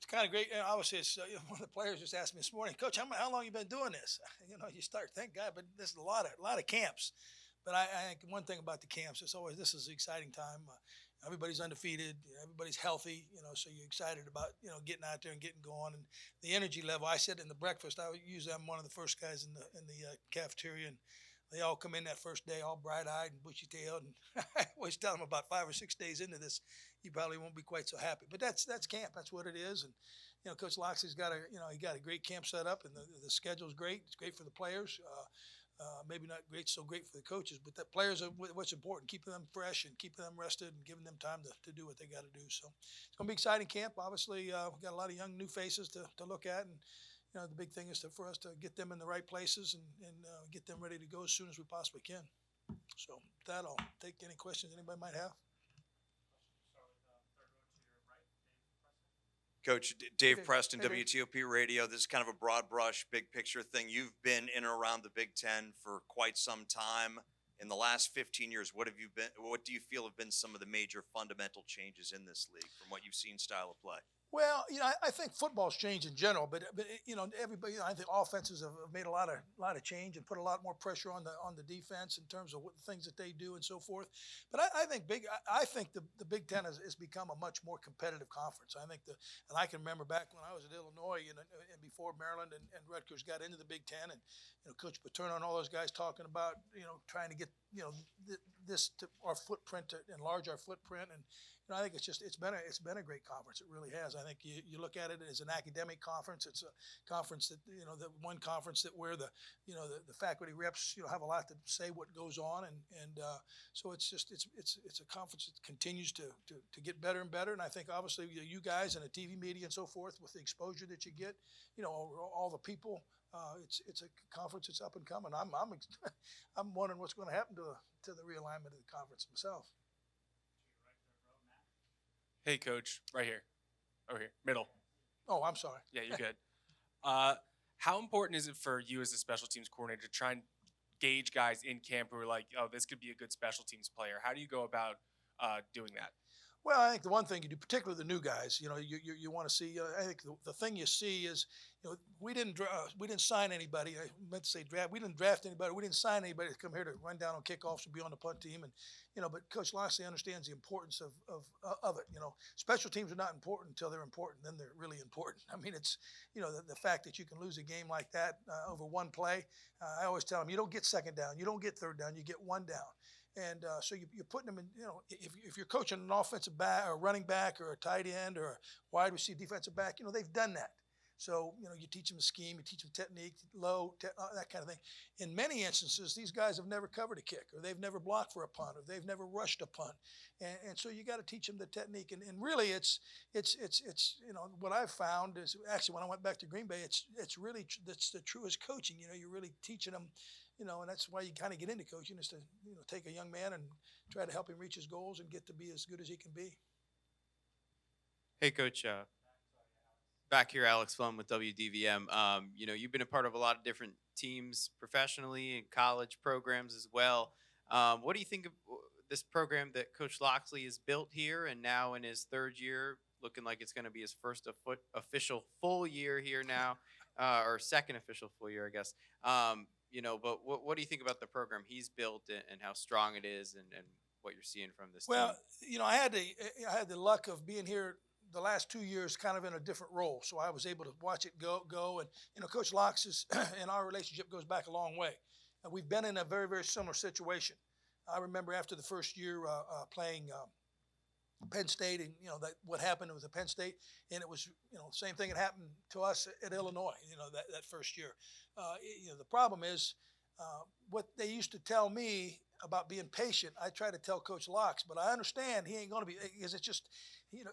kind of great. Obviously, it's, one of the players just asked me this morning, Coach, how long you been doing this? You start, thank God, but this is a lot of camps. But I think one thing about the camps, it's always this is an exciting time. Everybody's undefeated, everybody's healthy, so you're excited about getting out there and getting going, and the energy level. I said in the breakfast, usually I'm one of the first guys in the cafeteria, and they all come in that first day all bright eyed and bushy tailed, and I always tell them about 5 or 6 days into this, you probably won't be quite so happy. But that's camp. That's what it is. And Coach Loxley's got he got a great camp set up, and the schedule's great. It's great for the players. Maybe not so great for the coaches, but the players are what's important, keeping them fresh and keeping them rested and giving them time to do what they got to do. So it's going to be exciting camp. Obviously, we've got a lot of young new faces to look at, and the big thing is for us to get them in the right places and get them ready to go as soon as we possibly can. So with that, I'll take any questions anybody might have. Coach Hey, Dave Dave. Preston, Hey, Dave. WTOP Radio. This is kind of a broad brush, big picture thing. You've been in and around the Big Ten for quite some time. In the last 15 years, what do you feel have been some of the major fundamental changes in this league from what you've seen style of play? Well, I think football's changed in general, but everybody. I think offenses have made a lot of change and put a lot more pressure on the defense in terms of what the things that they do and so forth. But I think the Big Ten has become a much more competitive conference. And I can remember back when I was at Illinois, and before Maryland and Rutgers got into the Big Ten, and Coach Paterno and all those guys talking about trying to get this to our footprint, to enlarge our footprint. And I think it's been a great conference. It really has. I think you look at it as an academic conference. It's a conference that the one conference that where the faculty reps have a lot to say what goes on, and so it's a conference that continues to get better and better. And I think obviously you guys and the TV media and so forth, with the exposure that you get, all the people. It's a conference that's up and coming. I'm wondering what's going to happen to the realignment of the conference myself. Hey, coach, right here, over here, middle. Oh, I'm sorry. Yeah, you're good. Uh, how important is it for you as a special teams coordinator to try and gauge guys in camp who are like, oh, this could be a good special teams player? How do you go about doing that? Well, I think the one thing you do, particularly the new guys, you want to see. I think the thing you see is, we didn't sign anybody. I meant to say draft. We didn't draft anybody. We didn't sign anybody to come here to run down on kickoffs and be on the punt team. And but Coach Loxley understands the importance of it. Special teams are not important until they're important. Then they're really important. I mean, it's the fact that you can lose a game like that over one play. I always tell them, you don't get second down, you don't get third down, you get one down. And so you're putting them in, if you're coaching an offensive back or running back or a tight end or a wide receiver defensive back, they've done that. So, you teach them a scheme, you teach them technique, that kind of thing. In many instances, these guys have never covered a kick, or they've never blocked for a punt, or they've never rushed a punt. And so you got to teach them the technique. And really it's what I've found is actually when I went back to Green Bay, it's really, that's the truest coaching. You're really teaching them, and that's why you kind of get into coaching, is to, take a young man and try to help him reach his goals and get to be as good as he can be. Hey, Coach. Back here, Alex Flum with WDVM. You've been a part of a lot of different teams professionally and college programs as well. What do you think of this program that Coach Loxley has built here, and now in his third year, looking like it's going to be his first official full year here now, or second official full year, I guess. But what do you think about the program he's built and how strong it is, and what you're seeing from this Well, team? I had the luck of being here the last 2 years kind of in a different role. So I was able to watch it go. And, Coach Locks and our relationship goes back a long way. And we've been in a very, very similar situation. I remember after the first year playing Penn State, and, what happened with the Penn State, and it was, same thing that happened to us at Illinois, that first year. The problem is what they used to tell me about being patient, I try to tell Coach Locks, but I understand he ain't going to be, because it's just,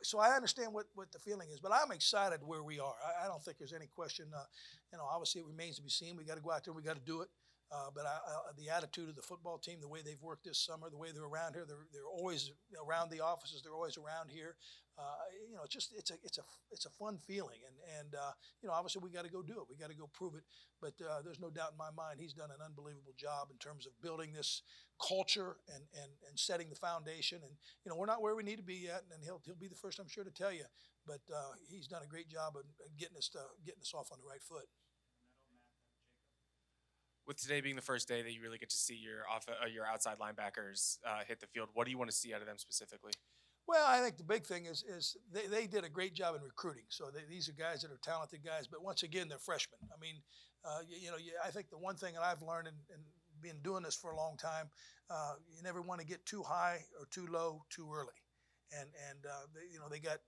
so I understand what the feeling is, but I'm excited where we are. I don't think there's any question. Obviously it remains to be seen. We got to go out there. We got to do it. But the attitude of the football team, the way they've worked this summer, the way they're around here, they're always around the offices. They're always around here. It's a fun feeling, and obviously we got to go do it. We got to go prove it. But there's no doubt in my mind he's done an unbelievable job in terms of building this culture and setting the foundation. And we're not where we need to be yet, and he'll be the first, I'm sure, to tell you. but he's done a great job of getting us off on the right foot. With today being the first day that you really get to see your outside linebackers hit the field, what do you want to see out of them specifically? Well, I think the big thing is they did a great job in recruiting. So these are guys that are talented guys, but once again, they're freshmen. I mean, I think the one thing that I've learned and been doing this for a long time, you never want to get too high or too low too early. And they got,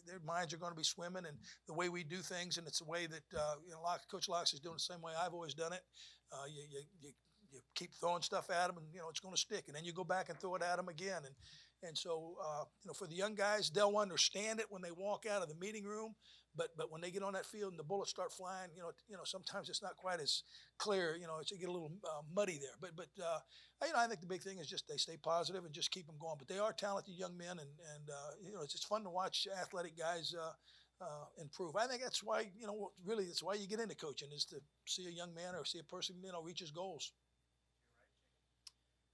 their minds are going to be swimming, and the way we do things, and it's the way that Coach Locks is doing the same way I've always done it. You keep throwing stuff at them, and it's going to stick, and then you go back and throw it at them again, and so for the young guys, they'll understand it when they walk out of the meeting room, but when they get on that field and the bullets start flying, sometimes it's not quite as clear. It's get a little muddy there, but I think the big thing is just they stay positive and just keep them going. But they are talented young men, and it's just fun to watch athletic guys improve. I think that's why really it's why you get into coaching, is to see a young man or see a person reach his goals.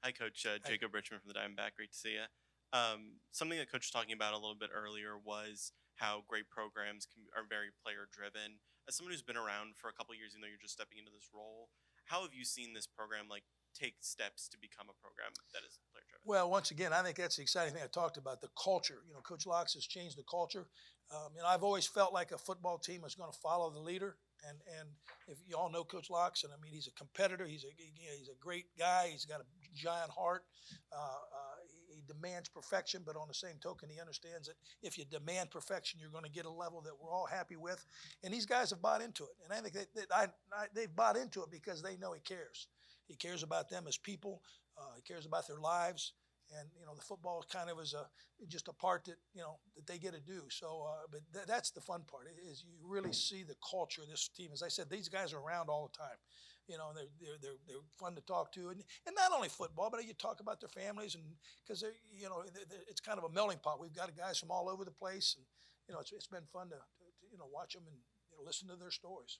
Hi, Coach. Jacob Richmond from the Diamondback. Great to see you. Something that Coach was talking about a little bit earlier was how great programs are very player-driven. As someone who's been around for a couple of years, even though you're just stepping into this role, how have you seen this program take steps to become a program that is player-driven? Well, once again, I think that's the exciting thing I talked about, the culture. Coach Locks has changed the culture. I've always felt like a football team is going to follow the leader. And if you all know Coach Locks, and I mean, he's a competitor. He's a great guy. He's got a giant heart. He demands perfection, but on the same token, he understands that if you demand perfection, you're going to get a level that we're all happy with. And these guys have bought into it. And I think they've bought into it because they know he cares. He cares about them as people. He cares about their lives. And the football kind of is just a part that that they get to do. So, but that's the fun part, is you really see the culture of this team. As I said, these guys are around all the time. They're fun to talk to, and not only football, but you talk about their families, and because it's kind of a melting pot. We've got guys from all over the place, and it's been fun to watch them and listen to their stories.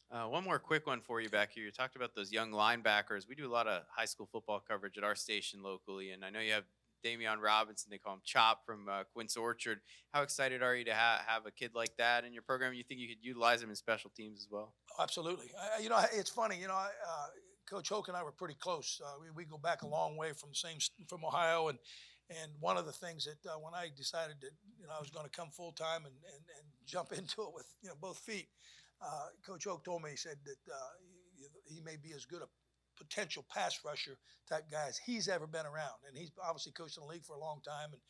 One more quick one for you back here. You talked about those young linebackers. We do a lot of high school football coverage at our station locally, and I know you have Damian Robinson. They call him Chop from Quince Orchard. How excited are you to have a kid like that in your program? You think you could utilize him in special teams as well? Absolutely. It's funny. Coach Hoke and I were pretty close. We go back a long way from Ohio, and one of the things that when I decided that I was going to come full time and jump into it with both feet. Coach Oak told me, he said that he may be as good a potential pass rusher type guy as he's ever been around, and he's obviously coached in the league for a long time, and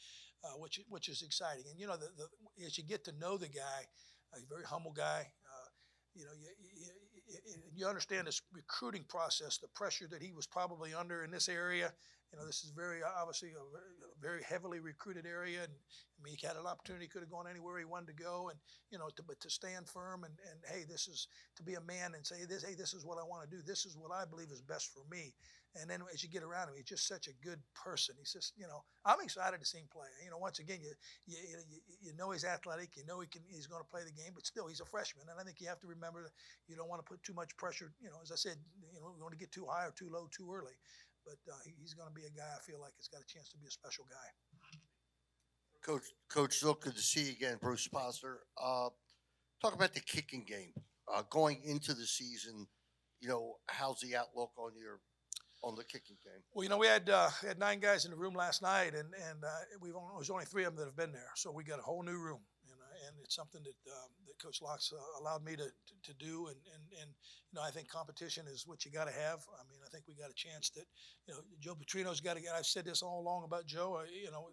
which is exciting. And as you get to know the guy, he's a very humble guy. You understand this recruiting process, the pressure that he was probably under in this area. This is very obviously a very heavily recruited area, and I mean, he had an opportunity, could have gone anywhere he wanted to go, and but to stand firm and hey, this is to be a man and say this. Hey, this is what I want to do. This is what I believe is best for me. And then as you get around him, he's just such a good person. He's just I'm excited to see him play. Once again, you know he's athletic. He's going to play the game, but still he's a freshman, and I think you have to remember that you don't want to put too much pressure. As I said, you don't want to get too high or too low too early. But he's going to be a guy I feel like has got a chance to be a special guy. Coach Zook, good to see you again. Bruce Posner. Talk about the kicking game going into the season. How's the outlook on the kicking game? Well, we had 9 guys in the room last night, and there's only 3 of them that have been there, so we got a whole new room, and it's something that Coach Locks allowed me to do, and I think competition is what you got to have. I mean, I think we got a chance that Joe Petrino's got to get. I've said this all along about Joe.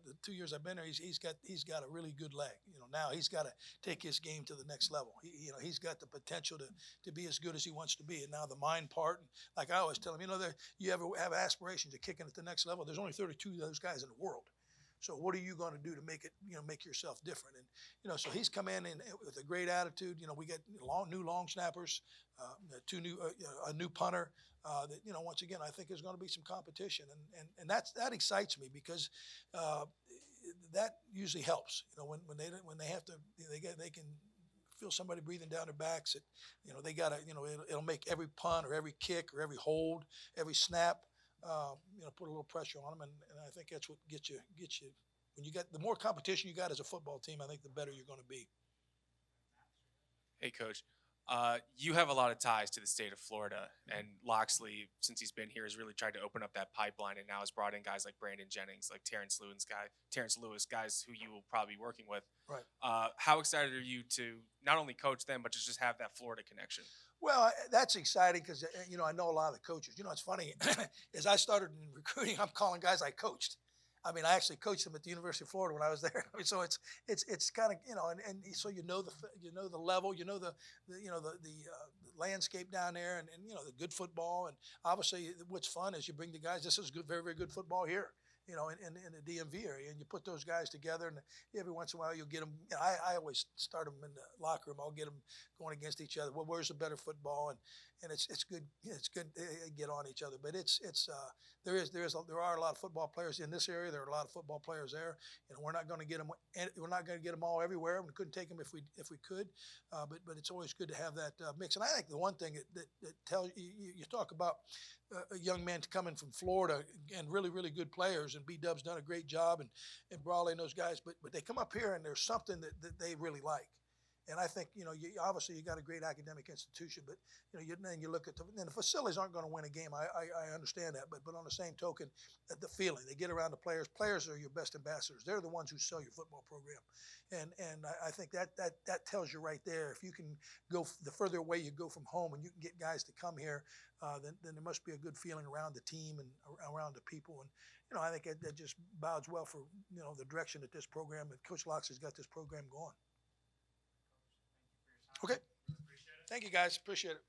The 2 years I've been there, he's got a really good leg. Now he's got to take his game to the next level. He's got the potential to be as good as he wants to be. And now the mind part, like I always tell him, you ever have aspirations of kicking at the next level? There's only 32 of those guys in the world. So what are you going to do to make it, make yourself different? And, so he's come in with a great attitude. We got new long snappers, a new punter. That once again, I think there's going to be some competition, and that excites me because that usually helps. When they have to, they can feel somebody breathing down their backs. That they got to, it'll make every punt or every kick or every hold, every snap. Put a little pressure on them, and I think that's what gets you When you get the more competition you got as a football team, I think the better you're going to be. Hey, Coach. You have a lot of ties to the state of Florida, and Loxley, since he's been here, has really tried to open up that pipeline, and now has brought in guys like Brandon Jennings, like Terrence Lewis, guys who you will probably be working with. Right. How excited are you to not only coach them, but to just have that Florida connection? Well, that's exciting because I know a lot of the coaches. It's funny. As I started in recruiting, I'm calling guys I coached. I mean, I actually coached them at the University of Florida when I was there. I mean, so it's kind of and so the level, the landscape down there, and the good football, and obviously what's fun is you bring the guys. This is good, very very good football here. In the DMV area, and you put those guys together, and every once in a while you'll get them. I always start them in the locker room. I'll get them going against each other. Well, where's the better football? And it's good. It's good to get on each other. But there are a lot of football players in this area. There are a lot of football players there, and we're not going to get them. We're not going to get them all everywhere. We couldn't take them if we could. But it's always good to have that mix. And I think the one thing that tells you talk about a young man coming from Florida and really, really good players, and B-Dub's done a great job, and Brawley and those guys, but they come up here and there's something that they really like. And I think, obviously you got a great academic institution, but, then you look at the facilities aren't going to win a game. I understand that, but on the same token, the feeling, they get around the players. Players are your best ambassadors. They're the ones who sell your football program. And I think that tells you right there, if you can go the further away you go from home and you can get guys to come here, then there must be a good feeling around the team and around the people. And, I think that just bodes well for, the direction that this program, and Coach Loxley's got this program going. Okay. Thank you, guys. Appreciate it.